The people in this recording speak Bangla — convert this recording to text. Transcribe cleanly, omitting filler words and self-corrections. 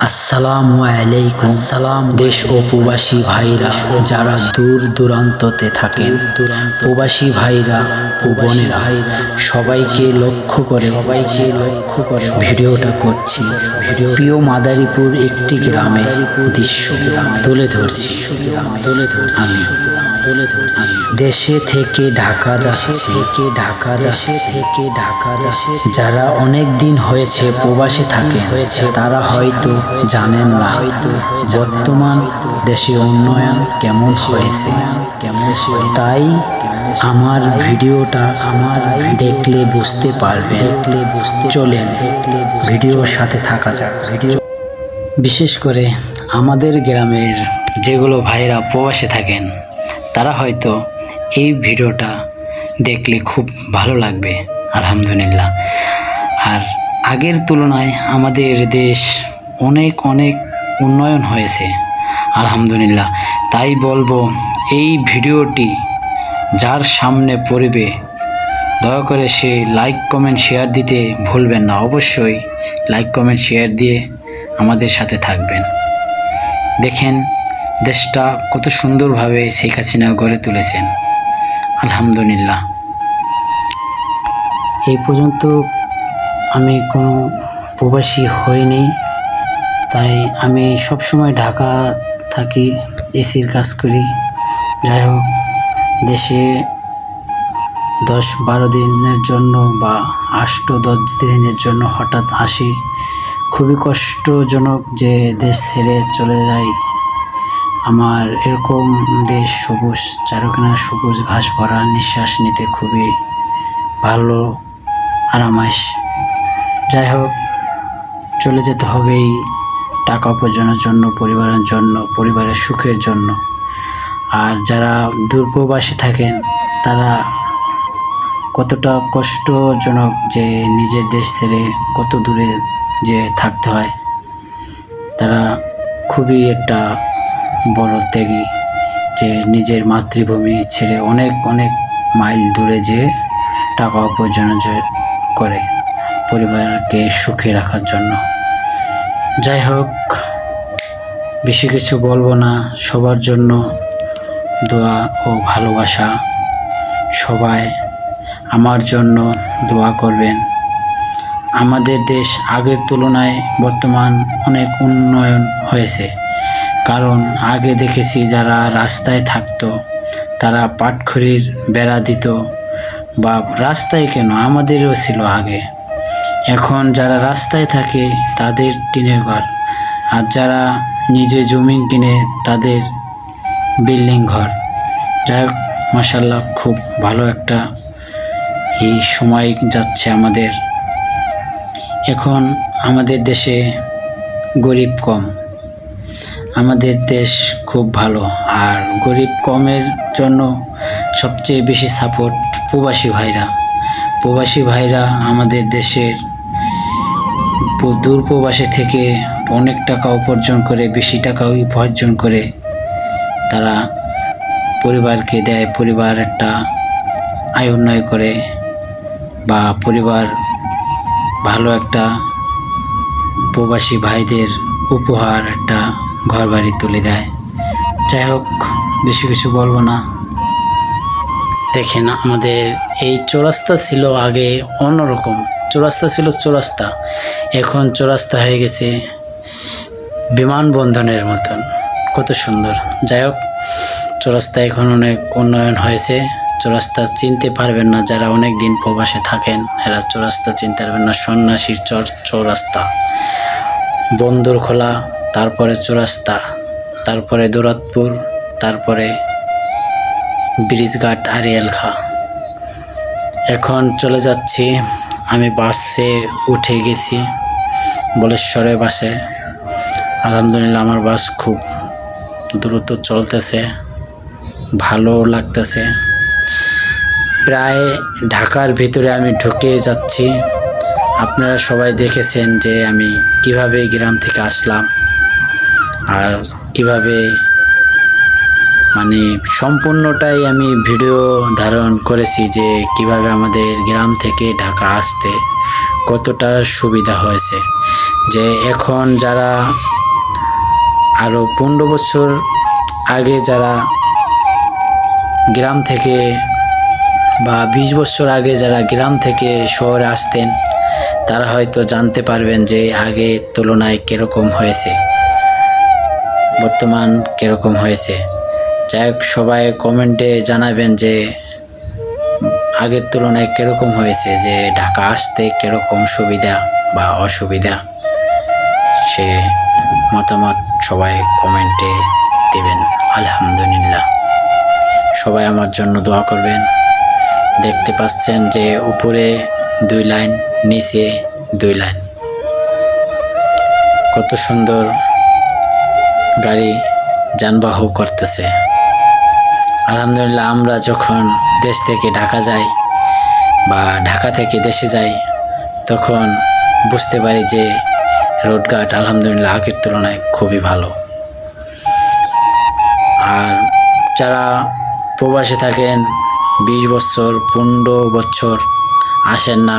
আসসালামু আলাইকুম। দেশ ও প্রবাসী ভাইরা যারা দূর দূরান্ততে থাকেন, প্রবাসী ভাইরা ও বোনেরা সবাইকে লক্ষ্য করে ভিডিওটা করছি। প্রিয় মাদারীপুর একটি গ্রামের দৃশ্য তুলে ধরছি। আমি দেশে থেকে ঢাকা যাচ্ছে যারা অনেক দিন হয়েছে প্রবাসে থাকে, তারা হয়তো জানেন না বর্তমান দেশে উন্নয়ন কেমন হয়েছে। তাই আমার ভিডিওটা দেখলে বুঝতে পারবেন। চলেন ভিডিওর সাথে থাকা যাক। বিশেষ করে আমাদের গ্রামের যেগুলো ভাইরা প্রবাসে থাকেন, তারা হয়তো এই ভিডিওটা দেখলে খুব ভালো লাগবে। আলহামদুলিল্লাহ। আর আগের তুলনায় আমাদের দেশ অনেক উন্নয়ন হয়েছে, আলহামদুলিল্লাহ। তাই বলবো, এই ভিডিওটি যার সামনে পড়বে দয়া করে সে লাইক কমেন্ট শেয়ার দিতে ভুলবেন না। অবশ্যই লাইক কমেন্ট শেয়ার দিয়ে আমাদের সাথে থাকবেন। দেখেন দেশটা কত সুন্দরভাবে শেখ হাসিনা গড়ে তুলেছেন, আলহামদুলিল্লাহ। এই পর্যন্ত আমি কোনো প্রবাসী হইনি, তাই আমি সবসময় ঢাকা থাকি, এসির কাজ করি। যাই হোক, দেশে 10-12 দিনের জন্য বা 8-10 দিনের জন্য হঠাৎ আসি। খুবই কষ্টজনক যে দেশ ছেড়ে চলে যাই। আমার এরকম দেশ সবুজ, চারখানা সবুজ ঘাস ভরা, নিঃশ্বাস নিতে খুবই ভালো, আরামাইশ। যাই হোক, চলে যেতে হবে এই টাকা উপার্জনের জন্য, পরিবারের জন্য, পরিবারের সুখের জন্য। আর যারা দূরপ্রবাসী থাকেন, তারা কতটা কষ্টজনক যে নিজের দেশ ছেড়ে কত দূরে যে থাকতে হয়। তারা খুবই একটা বড় ত্যাগী, যে নিজের মাতৃভূমি ছেড়ে অনেক মাইল দূরে যে টাকা উপার্জন করে পরিবারকে সুখে রাখার জন্য। যাই হোক, বেশি কিছু বলবো না। সবার জন্য দোয়া ও ভালোবাসা। সবাই আমার জন্য দোয়া করবেন। আমাদের দেশ আগের তুলনায় বর্তমান অনেক উন্নয়ন হয়েছে। কারণ আগে দেখেছি যারা রাস্তায় থাকতো, তারা পাটখড়ির বেড়া দিত, বা রাস্তায় কেন, আমাদেরও ছিল আগে। এখন যারা রাস্তায় থাকে তাদের টিনের ঘর, আর যারা নিজে জমি কিনে তাদের বিল্ডিং ঘর। যাই হোক, মাশাআল্লাহ, খুব ভালো একটা এই সময় যাচ্ছে আমাদের। এখন আমাদের দেশে গরিব কম, আমাদের দেশ খুব ভালো। আর গরিব কমের জন্য সবচেয়ে বেশি সাপোর্ট প্রবাসী ভাইরা আমাদের দেশের দূরপ্রবাসী থেকে অনেক টাকা উপার্জন করে, বেশি টাকা উপার্জন করে তারা পরিবারকে দেয়। পরিবার একটা আয় উন্নয়ন করে, বা পরিবার ভালো একটা প্রবাসী ভাইদের উপহার একটা ঘর বাড়ি তুলে দেয়। যাই হোক, বেশি কিছু বলবো না। দেখেন, আমাদের এই চৌরাস্তা ছিল আগে অন্যরকম। চৌরাস্তা ছিল চৌরাস্তা, এখন চৌরাস্তা হয়ে গেছে বিমানবন্দরের মতন, কত সুন্দর। যাই হোক, চৌরাস্তা এখন অনেক উন্নয়ন হয়েছে। চৌরাস্তা চিনতে পারবেন না যারা অনেক দিন প্রবাসে থাকেন, এরা চৌরাস্তা চিনতে পারবেন না। সন্ন্যাসীর চৌরাস্তা, বন্দরখোলা, তারপরে চৌরাস্তা, তারপরে দৌলতপুর, তারপরে ব্রিজঘাট, আরিয়ালখা। এখন চলে যাচ্ছি, আমি বাসে উঠে গেছি, বলেশ্বরে বাসে। আলহামদুলিল্লাহ, আমার বাস খুব দ্রুত চলতেছে, ভালো লাগতেছে। প্রায় ঢাকার ভিতরে আমি ঢুকে যাচ্ছি। আপনারা সবাই দেখেছেন যে আমি কিভাবে গ্রাম থেকে আসলাম, আর কিভাবে সম্পূর্ণটাই আমি ভিডিও ধারণ করেছি, যে কিভাবে আমাদের গ্রাম থেকে ঢাকা আসতে কতটা সুবিধা হয়েছে। যে এখন যারা আরও 15 বছর আগে যারা গ্রাম থেকে বা 20 বছর আগে যারা গ্রাম থেকে শহরে আসতেন তারা হয়তো জানতে পারবেন যে আগের তুলনায় কীরকম হয়েছে, বর্তমান কীরকম হয়েছে। যাই হোক, সবাই কমেন্টে জানাবেন যে আগের তুলনায় কীরকম হয়েছে, যে ঢাকা আসতে কীরকম সুবিধা বা অসুবিধা, সে মতামত সবাই কমেন্টে দেবেন। আলহামদুলিল্লাহ, সবাই আমার জন্য দোয়া করবেন। দেখতে পাচ্ছেন যে উপরে 2 লাইন, নিচে 2 লাইন, কত সুন্দর গাড়ি যানবাহন করতেছে। আলহামদুলিল্লাহ, আমরা যখন দেশ থেকে ঢাকা যাই বা ঢাকা থেকে দেশে যাই তখন বুঝতে পারি যে রোডঘাট আলহামদুলিল্লাহ আগের তুলনায় খুবই ভালো। আর যারা প্রবাসে থাকেন 20 বছর 15 বছর আসেন না,